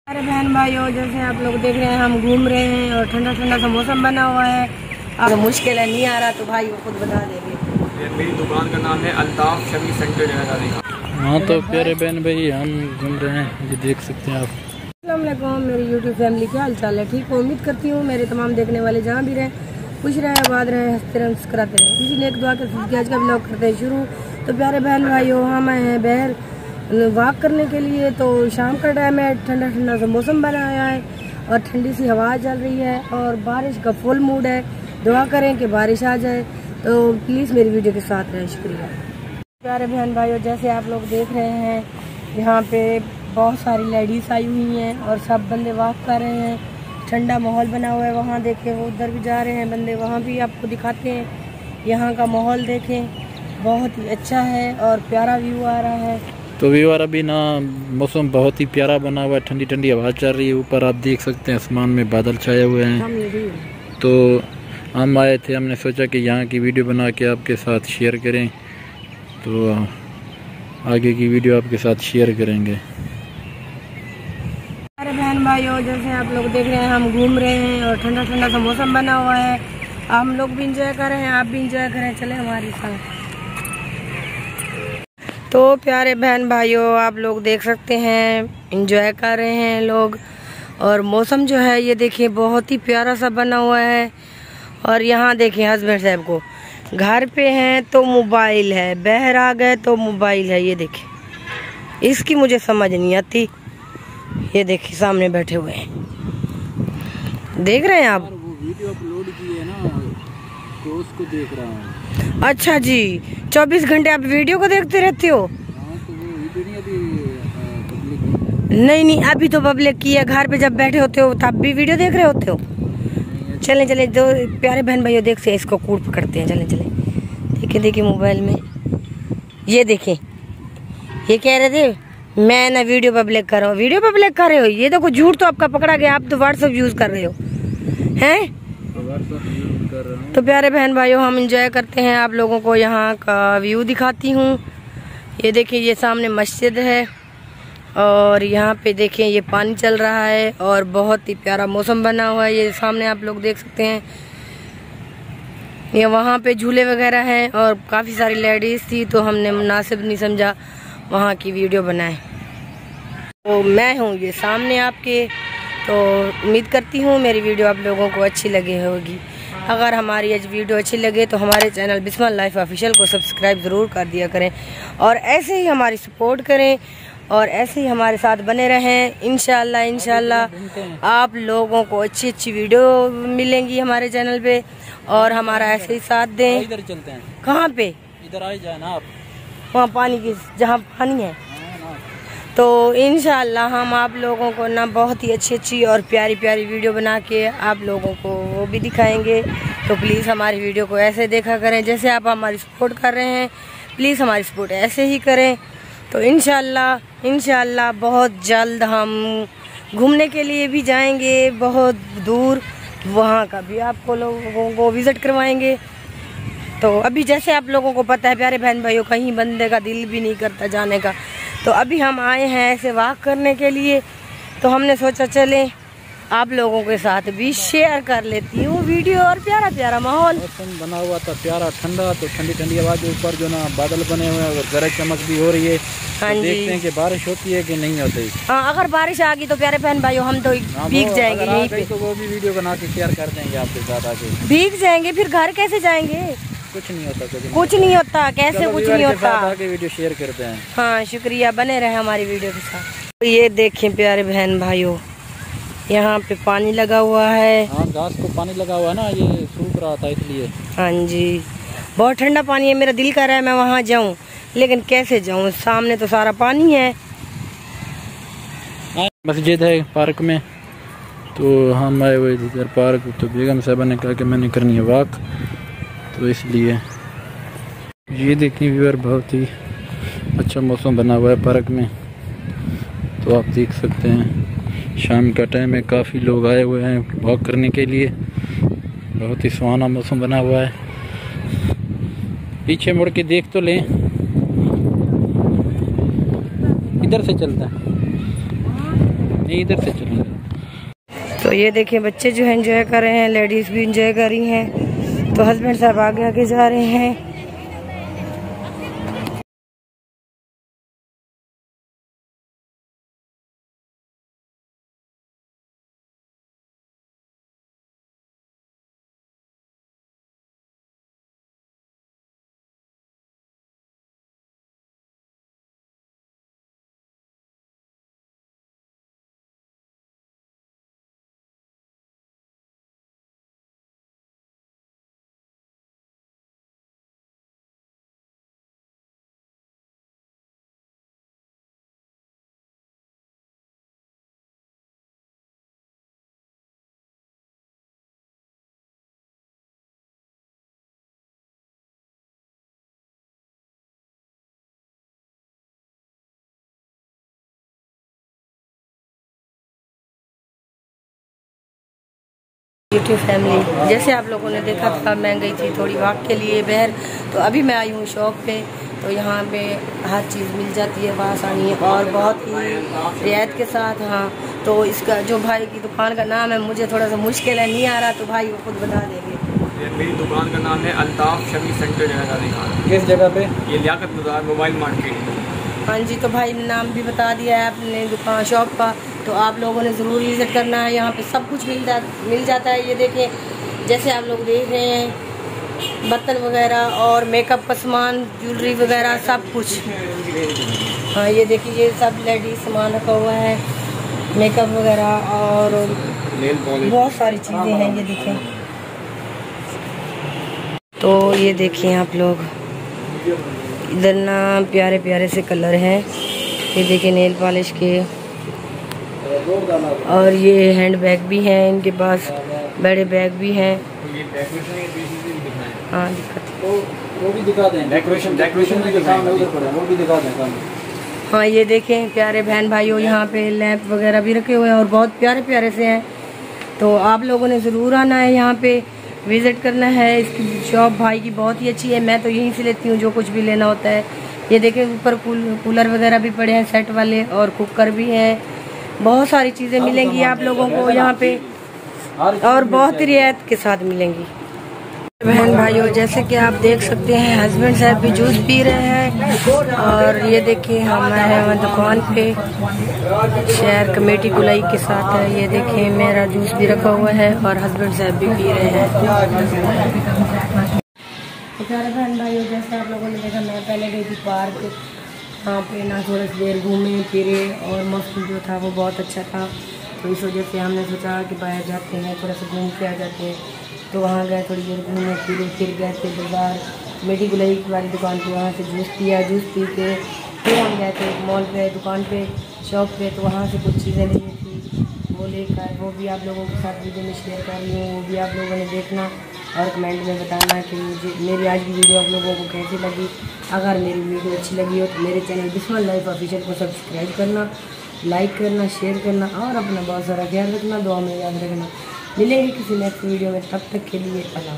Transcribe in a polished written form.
अरे बहन भाइयों, जैसे आप लोग देख रहे हैं हम घूम रहे हैं और ठंडा ठंडा सा मौसम बना हुआ है। अगर मुश्किल है नहीं आ रहा तो भाई वो खुद बता देंगे। मेरी दुकान का नाम है अल्ताफ शमी सेंटर जनादारी का। हाँ तो प्यारे बहन भाई हम घूम रहे हैं, ये देख सकते हैं आप। अस्सलाम वालेकुम मेरी यूट्यूब फैमिली, क्या हाल चाल है? ठीक हो? उम्मीद करती हूँ मेरे तमाम देखने वाले जहाँ भी रहें खुश रहे, आबाद रहे, हंसते रहे, मुस्कुराते रहे। इसी नेक दुआ के साथ आज का ब्लॉग करते हैं शुरू। तो प्यारे बहन भाइयों, हम आए हैं बहर वॉक करने के लिए। तो शाम का टाइम है, ठंडा ठंडा सा मौसम बना आया है और ठंडी सी हवा चल रही है और बारिश का फुल मूड है। दुआ करें कि बारिश आ जाए। तो प्लीज़ मेरी वीडियो के साथ रहें, शुक्रिया। प्यारे बहन भाइयों, जैसे आप लोग देख रहे हैं यहाँ पे बहुत सारी लेडीज़ आई हुई हैं और सब बंदे वॉक कर रहे हैं। ठंडा माहौल बना हुआ है। वहाँ देखें, वो उधर भी जा रहे हैं बंदे, वहाँ भी आपको दिखाते हैं। यहाँ का माहौल देखें, बहुत ही अच्छा है और प्यारा व्यू आ रहा है। तो व्यूअर अभी ना मौसम बहुत ही प्यारा बना हुआ है, ठंडी ठंडी हवा चल रही है। ऊपर आप देख सकते हैं आसमान में बादल छाए हुए हैं। तो हम आए थे, हमने सोचा कि यहाँ की वीडियो बना के आपके साथ शेयर करें। तो आगे की वीडियो आपके साथ शेयर करेंगे। अरे बहन भाइयों, जैसे आप लोग देख रहे हैं हम घूम रहे हैं और ठंडा ठंडा सा मौसम बना हुआ है। हम लोग भी इंजॉय कर रहे हैं, आप भी इंजॉय करें, चले हमारे साथ। तो प्यारे बहन भाइयों, आप लोग देख सकते हैं इंजॉय कर रहे हैं लोग। और मौसम जो है ये देखिए बहुत ही प्यारा सा बना हुआ है। और यहाँ देखिए हस्बैंड साहब को घर पे हैं तो मोबाइल है, बाहर आ गए तो मोबाइल है। ये देखिए, इसकी मुझे समझ नहीं आती। ये देखिए सामने बैठे हुए हैं, देख रहे हैं आप? वो वीडियो अपलोड की है ना, तो उसको देख रहा हूँ। अच्छा जी, 24 घंटे आप वीडियो को देखते रहते हो? तो वो वीडियो नहीं अभी पब्लिक? नहीं, अभी तो पब्लिक की है। घर पे जब बैठे होते हो तब भी वीडियो देख रहे होते हो? चलें चलें, जो प्यारे बहन भाइयों देख से इसको कूट पकड़ते हैं। चलें चलें, देखिए मोबाइल में ये देखें, ये कह रहे थे मैं ना वीडियो पब्लिक कर रहा हूँ। वीडियो पब्लिक कर रहे हो? ये देखो झूठ तो आपका पकड़ा गया। आप तो व्हाट्सएप यूज कर रहे हो हैं। तो प्यारे बहन भाइयों, हम इंजॉय करते हैं, आप लोगों को यहाँ का व्यू दिखाती हूँ। ये देखिए, ये सामने मस्जिद है और यहाँ पे देखें ये पानी चल रहा है और बहुत ही प्यारा मौसम बना हुआ है। ये सामने आप लोग देख सकते हैं, ये वहाँ पे झूले वगैरह हैं और काफ़ी सारी लेडीज़ थी, तो हमने मुनासिब नहीं समझा वहाँ की वीडियो बनाए। तो मैं हूँ ये सामने आपके। तो उम्मीद करती हूँ मेरी वीडियो आप लोगों को अच्छी लगी होगी। अगर हमारी आज वीडियो अच्छी लगे तो हमारे चैनल बिस्मिल्लाह लाइफ ऑफिशियल को सब्सक्राइब ज़रूर कर दिया करें और ऐसे ही हमारी सपोर्ट करें और ऐसे ही हमारे साथ बने रहें। इंशाल्लाह आप लोगों को अच्छी अच्छी वीडियो मिलेंगी हमारे चैनल पे और हमारा ऐसे ही साथ दें। इधर चलते हैं। कहाँ पे? इधर आ जाए ना आप, वहाँ पानी की, जहाँ पानी है। तो इंशाल्लाह हम आप लोगों को ना बहुत ही अच्छी अच्छी और प्यारी प्यारी वीडियो बना के आप लोगों को वो भी दिखाएंगे। तो प्लीज़ हमारी वीडियो को ऐसे देखा करें जैसे आप हमारी सपोर्ट कर रहे हैं। प्लीज़ हमारी सपोर्ट ऐसे ही करें। तो इंशाल्लाह बहुत जल्द हम घूमने के लिए भी जाएंगे बहुत दूर, वहाँ का भी आपको लोगों को विज़िट करवाएंगे। तो अभी जैसे आप लोगों को पता है प्यारे बहन भाइयों, कहीं बंदे का दिल भी नहीं करता जाने का। तो अभी हम आए हैं ऐसे वॉक करने के लिए, तो हमने सोचा चले आप लोगों के साथ भी शेयर कर लेती हूँ वीडियो। और प्यारा प्यारा माहौल मौसम बना हुआ था, प्यारा ठंडा। तो ठंडी ठंडी आवाज़ ऊपर जो ना बादल बने हुए हैं और गरज चमक भी हो रही है। हाँ तो जी, देखते हैं कि बारिश होती है कि नहीं होती। हाँ, अगर बारिश आ गई तो प्यारे बहन भाइयों हम तो भीग जाएंगे यहीं पे। तो वो भी वीडियो बना के शेयर कर देंगे आपके साथ आगे। भीग जाएंगे, फिर घर कैसे जाएंगे? कुछ नहीं होता, कुछ नहीं होता, कैसे कुछ नहीं होता। आगे वीडियो शेयर करते हैं। हाँ शुक्रिया, बने रहे हमारी वीडियो के साथ। तो ये देखें प्यारे बहन भाइयों, यहाँ पे पानी लगा हुआ है। हाँ, घास को पानी लगा हुआ है ना, ये सूख रहा था इसलिए। हाँ जी, बहुत ठंडा पानी है। मेरा दिल कर रहा है मैं वहाँ जाऊँ, लेकिन कैसे जाऊँ? सामने तो सारा पानी है। मस्जिद है पार्क में, तो हम आए हुए इधर पार्क। तो बेगम साहबा ने कहा कि मैंने करनी है वॉक, तो इसलिए ये देखिए व्यूअर, बहुत ही अच्छा मौसम बना हुआ है पार्क में। तो आप देख सकते हैं शाम का टाइम है, काफ़ी लोग आए हुए हैं वॉक करने के लिए। बहुत ही सुहाना मौसम बना हुआ है। पीछे मुड़ के देख तो लें, इधर से चलता है। नहीं इधर से चलेंगे। तो ये देखिए बच्चे जो है एंजॉय कर रहे हैं, लेडीज भी एंजॉय कर रही हैं। तो हस्बैंड साहब आगे आगे जा रहे हैं। यूट्यूब फैमिली, जैसे आप लोगों ने देखा था मैं गई थी थोड़ी वॉक के लिए बाहर, तो अभी मैं आई हूँ शॉप पे। तो यहाँ पे हर चीज़ मिल जाती है आसानी है और बहुत ही रियायत के साथ। हाँ, तो इसका जो भाई की दुकान का नाम है मुझे थोड़ा सा मुश्किल है, नहीं आ रहा, तो भाई वो खुद बता देंगे। मेरी दुकान का नाम है अल्ताफ शमी सेंटर जनाज़ादी खान। किस जगह पे? ये लियाकत बाज़ार मोबाइल मार्केट। हाँ जी, तो भाई ने नाम भी बता दिया है अपने दुकान शॉप का, तो आप लोगों ने ज़रूर विज़िट करना है। यहाँ पे सब कुछ मिल जाता है। ये देखें, जैसे आप लोग देख रहे हैं, बर्तन वगैरह और मेकअप का सामान, ज्वेलरी वगैरह सब कुछ। हाँ, ये देखिए, ये सब लेडीज सामान रखा हुआ है, मेकअप वगैरह और बहुत सारी चीज़ें हैं। ये देखें, तो ये देखिए आप लोग, इधर ना प्यारे प्यारे से कलर हैं। ये देखिए नेल पॉलिश के, और ये हैंड बैग भी हैं इनके पास, बड़े बैग भी हैं। हाँ, वो भी दिखा दें, डेकोरेशन भी दिखा दें। हाँ, ये देखें प्यारे बहन भाइयों, यहाँ पे लैंप वगैरह भी रखे हुए हैं और बहुत प्यारे प्यारे से हैं। तो आप लोगों ने ज़रूर आना है, यहाँ पे विज़िट करना है। इसकी शॉप भाई की बहुत ही अच्छी है, मैं तो यहीं से लेती हूँ जो कुछ भी लेना होता है। ये देखें ऊपर कूलर वगैरह भी पड़े हैं सेट वाले, और कुकर भी हैं। बहुत सारी चीज़ें मिलेंगी आप लोगों को यहाँ पे, और बहुत ही रियायत के साथ मिलेंगी। बहन भाइयों, जैसे कि आप देख सकते हैं, हस्बैंड साहब भी जूस पी रहे हैं। और ये देखिए हम आए हैं दुकान पे, शहर कमेटी कुलाई के साथ है। ये देखिए मेरा जूस भी रखा हुआ है और हस्बैंड साहब भी पी रहे हैं। प्यारे बहन भाइयों, जैसे आप लोगों ने देखा, मैं पहले गई थी पार्क, वहाँ पे ना थोड़ी देर घूमे फिरे और मौसम जो था वो बहुत अच्छा था। तो इस वजह से हमने सोचा कि बाहर जाते हैं, थोड़ा सा घूम के आ जाते हैं। तो वहाँ गए, थोड़ी देर घूमे फिरे, फिर गए थे बाज़ार मेडी गुलाई वाली दुकान पे, वहाँ से जूस पिया। जूस पी के फिर हम गए थे मॉल पे, दुकान पे, शॉप पे। तो वहाँ से कुछ चीज़ें ली थी, वो लेकर वो भी आप लोगों के साथ वीडियो में शेयर कर रही हूँ। वो भी आप लोगों ने देखना और कमेंट में बताना कि मुझे मेरी आज की वीडियो आप लोगों को कैसी लगी। अगर मेरी वीडियो अच्छी लगी हो तो मेरे चैनल बिस्मिल्लाह लाइफ ऑफिशियल को सब्सक्राइब करना, लाइक करना, शेयर करना और अपना बहुत सारा ख्याल रखना, दुआ में याद रखना। मिलेंगे किसी नेक्स्ट वीडियो में, तब तक के लिए अल्लाह।